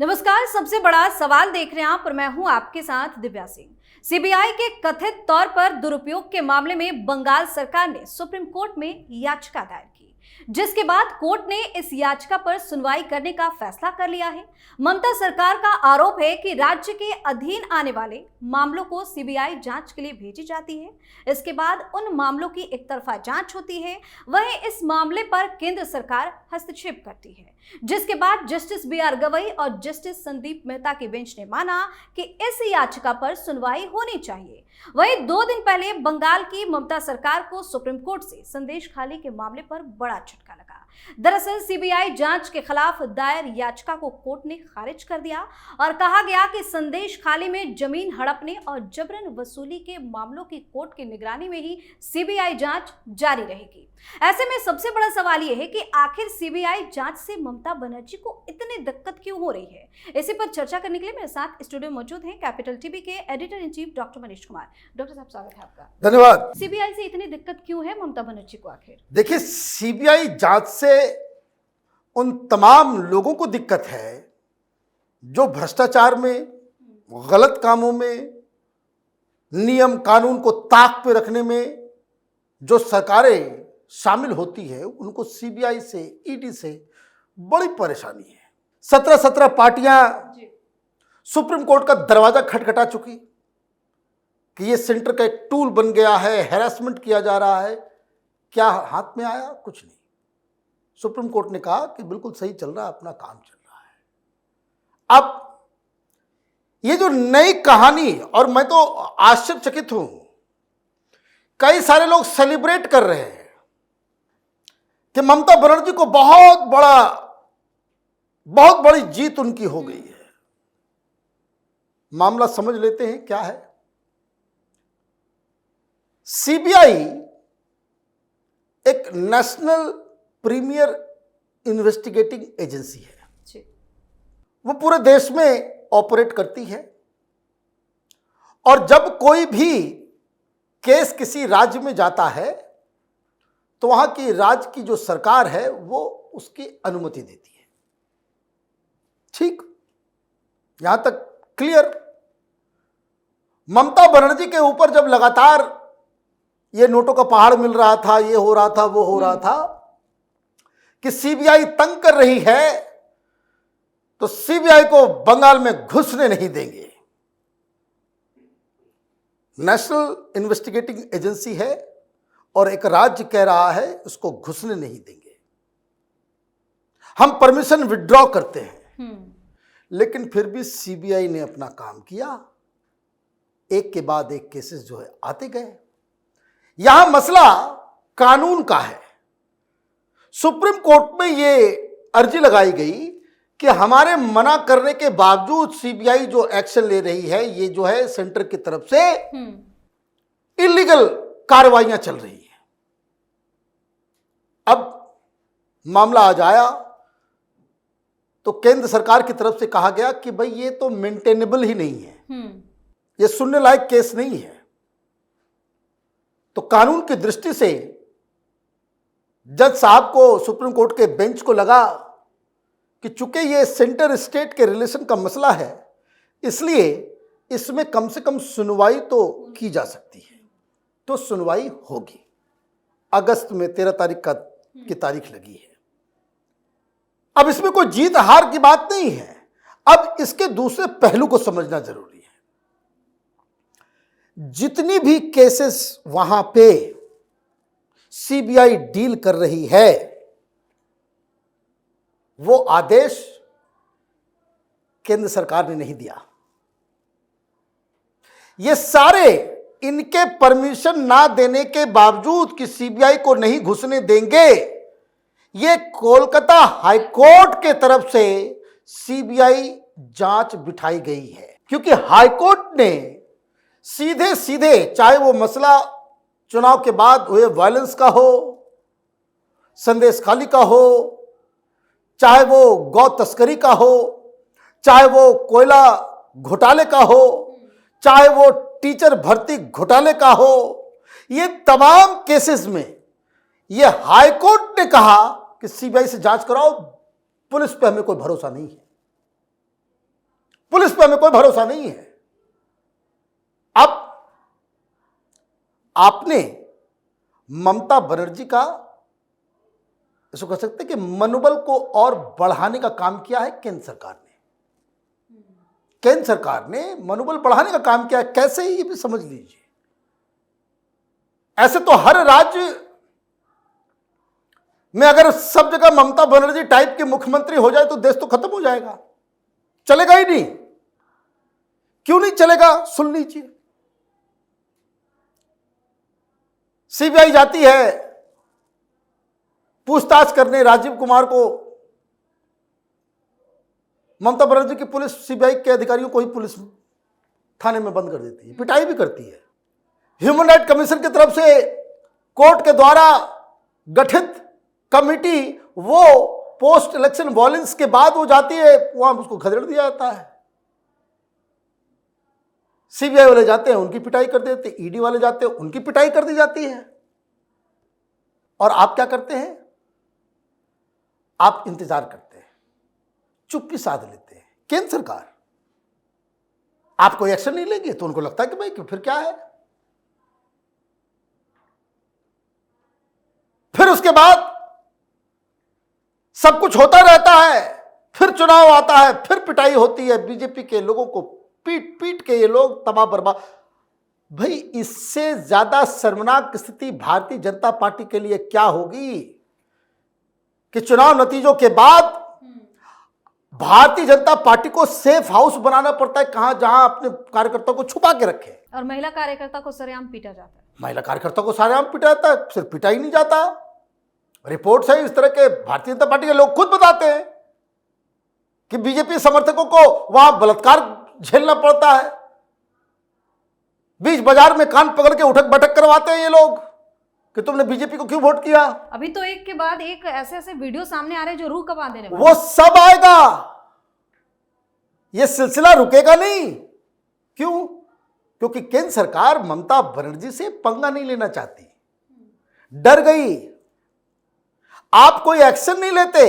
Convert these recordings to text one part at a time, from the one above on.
नमस्कार। सबसे बड़ा सवाल देख रहे हैं आप और मैं हूं आपके साथ दिव्या सिंह। सीबीआई के कथित तौर पर दुरुपयोग के मामले में बंगाल सरकार ने सुप्रीम कोर्ट में याचिका दायर की, जिसके बाद कोर्ट ने इस याचिका पर सुनवाई करने का फैसला कर लिया है। ममता सरकार का आरोप है कि राज्य के अधीन आने वाले मामलों को सीबीआई जांच के लिए भेजी जाती है। इसके बाद उन मामलों की एक तरफा जांच होती है, वहीं इस मामले पर केंद्र सरकार हस्तक्षेप करती है, जिसके बाद जस्टिस बी.आर. गवई और जस्टिस संदीप मेहता की बेंच ने माना कि इस याचिका पर सुनवाई होनी चाहिए। वहीं 2 दिन पहले बंगाल की ममता सरकार को सुप्रीम कोर्ट से संदेश खाली के मामले पर बड़ा झटका लगा। दरअसल सीबीआई जांच के खिलाफ दायर याचिका को कोर्ट ने खारिज कर दिया और कहा गया कि संदेश खाली में जमीन हड़पने और जबरन वसूली के मामलों की कोर्ट की निगरानी में ही सीबीआई जांच जारी रहेगी। ऐसे में सबसे बड़ा सवाल यह है कि आखिर सीबीआई जांच से ममता बनर्जी को इतनी दिक्कत क्यों हो रही है। इसी पर चर्चा करने के लिए मेरे साथ स्टूडियो में मौजूद हैं कैपिटल टीवी के editor in chief doctor Manish Kumar. Doctor साहब, स्वागत है आपका। धन्यवाद। सीबीआई से इतनी दिक्कत क्यों है ममता बनर्जी को आखिर? देखिए, सीबीआई जांच से उन तमाम लोगों को दिक्कत है जो भ्रष्टाचार में, गलत कामों में, नियम कानून को ताक पे रखने में जो सरकारें शामिल होती है, उनको सीबीआई से, ईडी से बड़ी परेशानी है। 17 पार्टियां सुप्रीम कोर्ट का दरवाजा खटखटा चुकी कि ये सेंटर का एक टूल बन गया है, हैरेसमेंट किया जा रहा है। क्या हाथ में आया? कुछ नहीं। सुप्रीम कोर्ट ने कहा कि बिल्कुल सही चल रहा है, अपना काम चल रहा है। अब ये जो नई कहानी, और मैं तो आश्चर्यचकित हूं, कई सारे लोग सेलिब्रेट कर रहे हैं कि ममता बनर्जी को बहुत बड़ी जीत उनकी हो गई है। मामला समझ लेते हैं क्या है। सीबीआई एक नेशनल प्रीमियर इन्वेस्टिगेटिंग एजेंसी है। वो पूरे देश में ऑपरेट करती है और जब कोई भी केस किसी राज्य में जाता है तो वहां की राज्य की जो सरकार है वो उसकी अनुमति देती है। ठीक, यहां तक क्लियर। ममता बनर्जी के ऊपर जब लगातार ये नोटों का पहाड़ मिल रहा था, ये हो रहा था, वो हो रहा था कि सीबीआई तंग कर रही है, तो सीबीआई को बंगाल में घुसने नहीं देंगे। नेशनल इन्वेस्टिगेटिंग एजेंसी है और एक राज्य कह रहा है उसको घुसने नहीं देंगे। हम परमिशन विड्रॉ करते हैं, लेकिन फिर भी सीबीआई ने अपना काम किया। एक के बाद एक केसेस जो है आते गए। यहां मसला कानून का है। सुप्रीम कोर्ट में यह अर्जी लगाई गई कि हमारे मना करने के बावजूद सीबीआई जो एक्शन ले रही है, ये जो है सेंटर की तरफ से इलीगल कार्रवाइयां चल रही है। अब मामला आज आया तो केंद्र सरकार की तरफ से कहा गया कि भाई ये तो मेंटेनेबल ही नहीं है, ये सुनने लायक केस नहीं है। तो कानून की दृष्टि से जज साहब को, सुप्रीम कोर्ट के बेंच को लगा कि चूंकि ये सेंटर स्टेट के रिलेशन का मसला है, इसलिए इसमें कम से कम सुनवाई तो की जा सकती है। तो सुनवाई होगी। अगस्त में 13 तारीख की तारीख लगी है। अब इसमें कोई जीत हार की बात नहीं है। अब इसके दूसरे पहलू को समझना जरूरी है। जितनी भी केसेस वहां पे सीबीआई डील कर रही है, वो आदेश केंद्र सरकार ने नहीं दिया। ये सारे इनके परमिशन ना देने के बावजूद कि सीबीआई को नहीं घुसने देंगे, ये कोलकाता हाईकोर्ट के तरफ से सीबीआई जांच बिठाई गई है। क्योंकि हाईकोर्ट ने सीधे सीधे, चाहे वो मसला चुनाव के बाद हुए वायलेंस का हो, संदेश खाली का हो, चाहे वो गौ तस्करी का हो, चाहे वो कोयला घोटाले का हो, चाहे वो टीचर भर्ती घोटाले का हो, ये तमाम केसेस में ये हाईकोर्ट ने कहा कि सीबीआई से जांच कराओ, पुलिस पे हमें कोई भरोसा नहीं है। पुलिस पे हमें कोई भरोसा नहीं है। अब आपने ममता बनर्जी का, इसको कह सकते हैं कि मनोबल को और बढ़ाने का काम किया है केंद्र सरकार ने। केंद्र सरकार ने मनोबल बढ़ाने का काम किया है। कैसे, ये भी समझ लीजिए। ऐसे तो हर राज्य में अगर सब जगह ममता बनर्जी टाइप के मुख्यमंत्री हो जाए तो देश तो खत्म हो जाएगा, चलेगा ही नहीं। क्यों नहीं चलेगा, सुन लीजिए। सीबीआई जाती है पूछताछ करने राजीव कुमार को, ममता बनर्जी की पुलिस सीबीआई के अधिकारियों को ही पुलिस थाने में बंद कर देती है, पिटाई भी करती है। ह्यूमन राइट कमीशन की तरफ से कोर्ट के द्वारा गठित कमिटी, वो पोस्ट इलेक्शन वॉयलेंस के बाद वो जाती है, वहां उसको खदेड़ दिया जाता है। सीबीआई वाले जाते हैं, उनकी पिटाई कर देते हैं। ईडी वाले जाते हैं, उनकी पिटाई कर दी जाती है। और आप क्या करते हैं? आप इंतजार करते हैं, चुप्पी साध लेते हैं। केंद्र सरकार आप कोई एक्शन नहीं लेंगे तो उनको लगता है कि भाई कि फिर क्या है। फिर उसके बाद सब कुछ होता रहता है, फिर चुनाव आता है, फिर पिटाई होती है। बीजेपी के लोगों को पीट पीट के ये लोग तबाह बर्बाद। भाई इससे ज्यादा शर्मनाक स्थिति भारतीय जनता पार्टी के लिए क्या होगी कि चुनाव नतीजों के बाद भारतीय जनता पार्टी को सेफ हाउस बनाना पड़ता है, कहां जहां अपने कार्यकर्ताओं को छुपा के रखे। और महिला कार्यकर्ता को सरेआम पीटा जाता है। महिला कार्यकर्ता को सरेआम पीटा जाता है, सिर्फ पिटा ही नहीं जाता। रिपोर्ट्स है इस तरह के, भारतीय जनता पार्टी के लोग खुद बताते हैं कि बीजेपी समर्थकों को वहां बलात्कार झेलना पड़ता है। बीच बाजार में कान पकड़ के उठक बैठक करवाते हैं ये लोग कि तुमने बीजेपी को क्यों वोट किया। अभी तो एक के बाद एक ऐसे ऐसे वीडियो सामने आ रहे हैं जो रूह कंपा देने वाले। वो सब आएगा, ये सिलसिला रुकेगा नहीं। क्यों? क्योंकि केंद्र सरकार ममता बनर्जी से पंगा नहीं लेना चाहती, डर गई। आप कोई एक्शन नहीं लेते,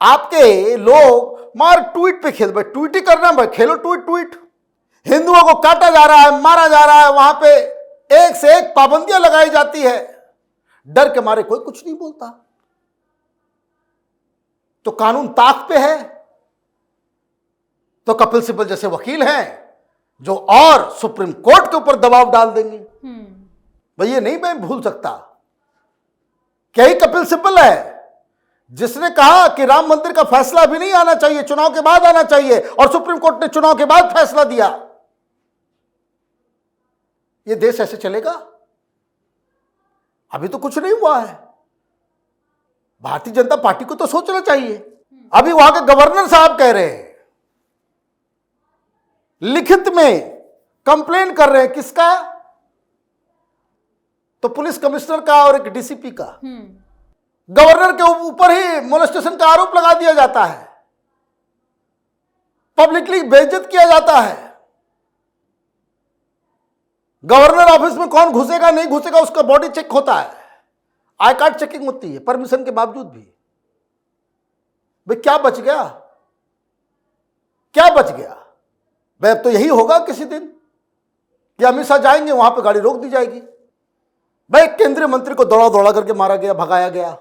आपके लोग मार ट्वीट पे खेल, भाई ट्वीट ही करना, भाई खेलो ट्वीट ट्वीट। हिंदुओं को काटा जा रहा है, मारा जा रहा है, वहां पे एक से एक पाबंदियां लगाई जाती है, डर के मारे कोई कुछ नहीं बोलता। तो कानून ताक पे है, तो कपिल सिब्बल जैसे वकील हैं जो और सुप्रीम कोर्ट के ऊपर दबाव डाल देंगे। भाई ये नहीं मैं भूल सकता, क्या ही कपिल सिब्बल है जिसने कहा कि राम मंदिर का फैसला भी नहीं आना चाहिए, चुनाव के बाद आना चाहिए, और सुप्रीम कोर्ट ने चुनाव के बाद फैसला दिया। ये देश ऐसे चलेगा? अभी तो कुछ नहीं हुआ है। भारतीय जनता पार्टी को तो सोचना चाहिए। अभी वहां के गवर्नर साहब कह रहे हैं, लिखित में कंप्लेन कर रहे हैं, किसका? तो पुलिस कमिश्नर का और एक डीसीपी का। गवर्नर के ऊपर ही मोलेस्टेशन का आरोप लगा दिया जाता है, पब्लिकली बेइज्जत किया जाता है। गवर्नर ऑफिस में कौन घुसेगा नहीं घुसेगा उसका बॉडी चेक होता है, आई कार्ड चेकिंग होती है परमिशन के बावजूद भी। भाई क्या बच गया? क्या बच गया? भाई अब तो यही होगा किसी दिन कि अमित शाह जाएंगे, वहां पे गाड़ी रोक दी जाएगी। भाई केंद्रीय मंत्री को दौड़ा दौड़ा करके मारा गया, भगाया गया,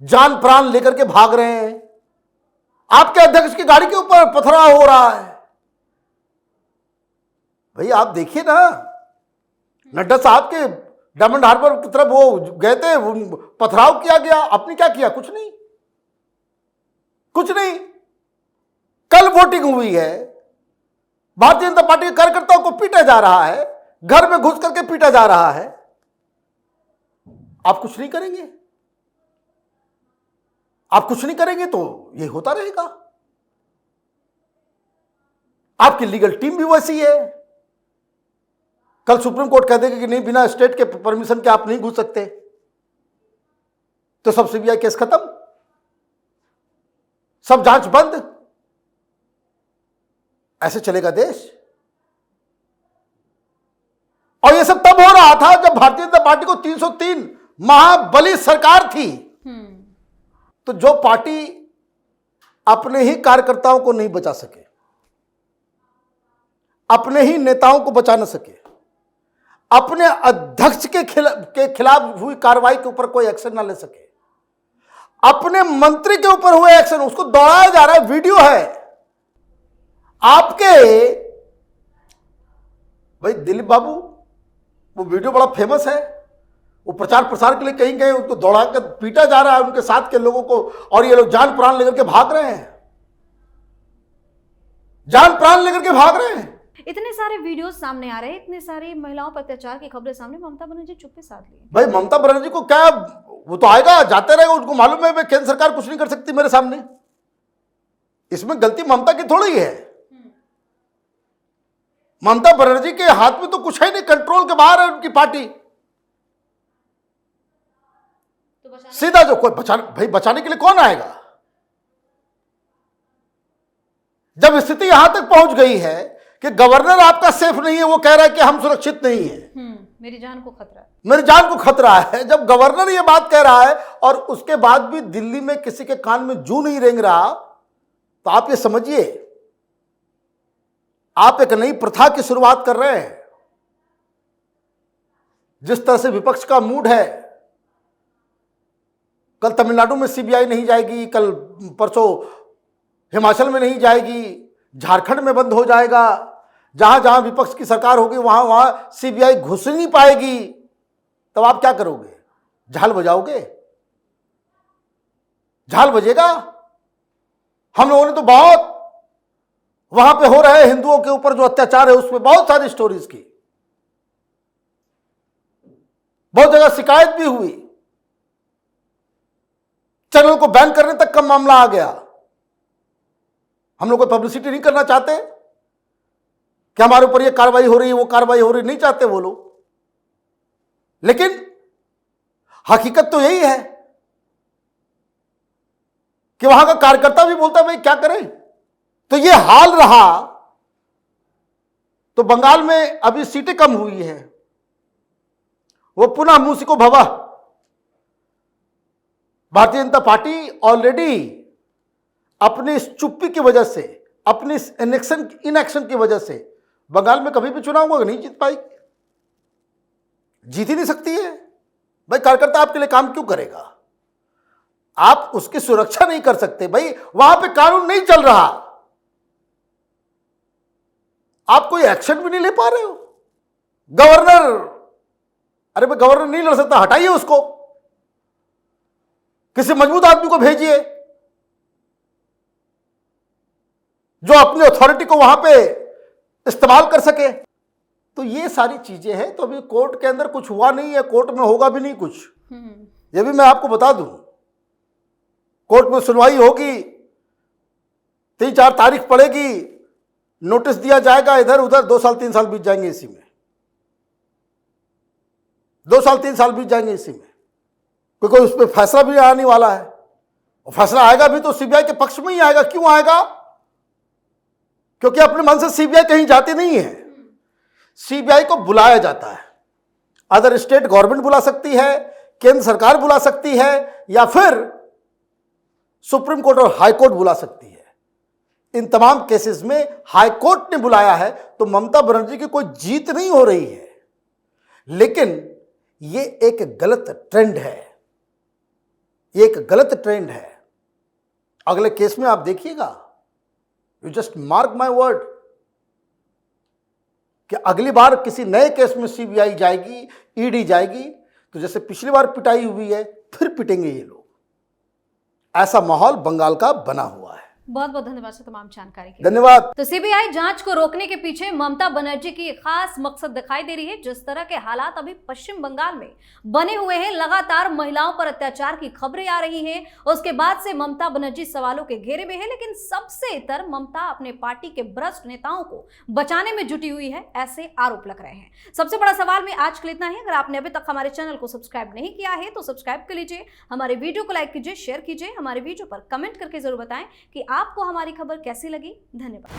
जान प्राण लेकर के भाग रहे हैं। आपके अध्यक्ष की गाड़ी के ऊपर पथराव हो रहा है। भाई आप देखिए ना, नड्डा साहब के डायमंड हार्बर की तरफ वो गए थे, पथराव किया गया, आपने क्या किया? कुछ नहीं, कुछ नहीं। कल वोटिंग हुई है, भारतीय जनता पार्टी के कार्यकर्ताओं को पीटा जा रहा है, घर में घुस करके पीटा जा रहा है। आप कुछ नहीं करेंगे? आप कुछ नहीं करेंगे तो ये होता रहेगा। आपकी लीगल टीम भी वैसी है, कल सुप्रीम कोर्ट कह देगी कि नहीं, बिना स्टेट के परमिशन के आप नहीं घुस सकते, तो सब सीबीआई केस खत्म, सब जांच बंद। ऐसे चलेगा देश? और ये सब तब हो रहा था जब भारतीय जनता पार्टी को 303 महाबली सरकार थी। तो जो पार्टी अपने ही कार्यकर्ताओं को नहीं बचा सके, अपने ही नेताओं को बचा न सके, अपने अध्यक्ष के खिलाफ हुई कार्रवाई के ऊपर कोई एक्शन ना ले सके, अपने मंत्री के ऊपर हुए एक्शन उसको दौड़ाया जा रहा है, वीडियो है आपके। भाई दिलीप बाबू, वो वीडियो बड़ा फेमस है, वो प्रचार प्रसार के लिए कहीं गए, उनको दौड़ा कर पीटा जा रहा है उनके साथ के लोगों को, और ये लोग जान प्राण लेकर के भाग रहे हैं, जान प्राण लेकर के भाग रहे हैं। इतने सारे वीडियोस सामने आ रहे हैं, इतने सारी महिलाओं पर अत्याचार की खबरें सामने, ममता बनर्जी चुप्पी साध ली। भाई ममता बनर्जी को क्या, वो तो आएगा जाते रहेगा, उनको मालूम है केंद्र सरकार कुछ नहीं कर सकती मेरे सामने, इसमें गलती ममता की थोड़ी है। ममता बनर्जी के हाथ में तो कुछ है नहीं, कंट्रोल के बाहर है उनकी पार्टी। तो सीधा जो कोई भाई बचाने के लिए कौन आएगा? जब स्थिति यहां तक पहुंच गई है कि गवर्नर आपका सेफ नहीं है, वो कह रहा है कि हम सुरक्षित नहीं है, मेरी जान को खतरा है, मेरी जान को खतरा है, जब गवर्नर ये बात कह रहा है और उसके बाद भी दिल्ली में किसी के कान में जू नहीं रेंग रहा, तो आप ये समझिए आप एक नई प्रथा की शुरुआत कर रहे हैं। जिस तरह से विपक्ष का मूड है, कल तमिलनाडु में सीबीआई नहीं जाएगी, कल परसों हिमाचल में नहीं जाएगी, झारखंड में बंद हो जाएगा, जहां जहां विपक्ष की सरकार होगी वहां वहां सीबीआई घुस नहीं पाएगी, तब आप क्या करोगे? झाल बजाओगे? झाल बजेगा। हम लोगों ने तो बहुत वहां पे हो रहे हिंदुओं के ऊपर जो अत्याचार है उसमें बहुत सारी स्टोरीज की, बहुत जगह शिकायत भी हुई, चैनल को बैन करने तक का मामला आ गया। हम लोग कोई पब्लिसिटी नहीं करना चाहते कि हमारे ऊपर ये कार्रवाई हो रही है, वो कार्रवाई हो रही, नहीं चाहते वो लोग, लेकिन हकीकत तो यही है कि वहां का कार्यकर्ता भी बोलता है भाई क्या करें। तो ये हाल रहा तो बंगाल में अभी सीटें कम हुई है, वो पुनः मूसिको भवा। भारतीय जनता पार्टी ऑलरेडी अपनी इस चुप्पी की वजह से, अपनी इस इनएक्शन की वजह से बंगाल में कभी भी चुनाव होगा नहीं जीत पाएगी, जीत ही नहीं सकती है। भाई कार्यकर्ता आपके लिए काम क्यों करेगा? आप उसकी सुरक्षा नहीं कर सकते, भाई वहां पे कानून नहीं चल रहा, आप कोई एक्शन भी नहीं ले पा रहे हो। गवर्नर, अरे भाई गवर्नर नहीं लड़ सकता, हटाइए उसको, किसी मजबूत आदमी को भेजिए जो अपनी अथॉरिटी को वहां पे इस्तेमाल कर सके। तो ये सारी चीजें हैं। तो अभी कोर्ट के अंदर कुछ हुआ नहीं है, कोर्ट में होगा भी नहीं कुछ, ये भी मैं आपको बता दूं। कोर्ट में सुनवाई होगी, 3-4 तारीख पड़ेगी, नोटिस दिया जाएगा, इधर उधर 2 साल 3 साल बीत जाएंगे इसी में, 2 साल 3 साल बीत जाएंगे इसी में, क्योंकि उस पर फैसला भी आने वाला है। और फैसला आएगा भी तो सीबीआई के पक्ष में ही आएगा। क्यों आएगा? क्योंकि अपने मन से सीबीआई कहीं जाती नहीं है, सीबीआई को बुलाया जाता है। अदर स्टेट गवर्नमेंट बुला सकती है, केंद्र सरकार बुला सकती है, या फिर सुप्रीम कोर्ट और हाई कोर्ट बुला सकती है। इन तमाम केसेस में हाई कोर्ट ने बुलाया है, तो ममता बनर्जी की कोई जीत नहीं हो रही है। लेकिन ये एक गलत ट्रेंड है, ये एक गलत ट्रेंड है। अगले केस में आप देखिएगा, you just mark my word, कि अगली बार किसी नए केस में सीबीआई जाएगी, ईडी जाएगी, तो जैसे पिछली बार पिटाई हुई है फिर पिटेंगे ये लोग। ऐसा माहौल बंगाल का बना हुआ है। बहुत बहुत धन्यवाद सर तमाम जानकारी के लिए। धन्यवाद। तो सीबीआई जांच को रोकने के पीछे ममता बनर्जी की खास मकसद दिखाई दे रही है। जिस तरह के हालात अभी पश्चिम बंगाल में बने हुए हैं, लगातार महिलाओं पर अत्याचार की खबरें आ रही हैं, उसके बाद से ममता बनर्जी सवालों के घेरे में है। लेकिन सबसे इतर ममता अपने पार्टी के भ्रष्ट नेताओं को बचाने में जुटी हुई है, ऐसे आरोप लग रहे हैं। सबसे बड़ा सवाल में आज के लिए इतना ही। अगर आपने अभी तक हमारे चैनल को सब्सक्राइब नहीं किया है तो सब्सक्राइब कर लीजिए, हमारे वीडियो को लाइक कीजिए, शेयर कीजिए, हमारे वीडियो पर कमेंट करके जरूर बताएं कि आपको हमारी खबर कैसी लगी। धन्यवाद।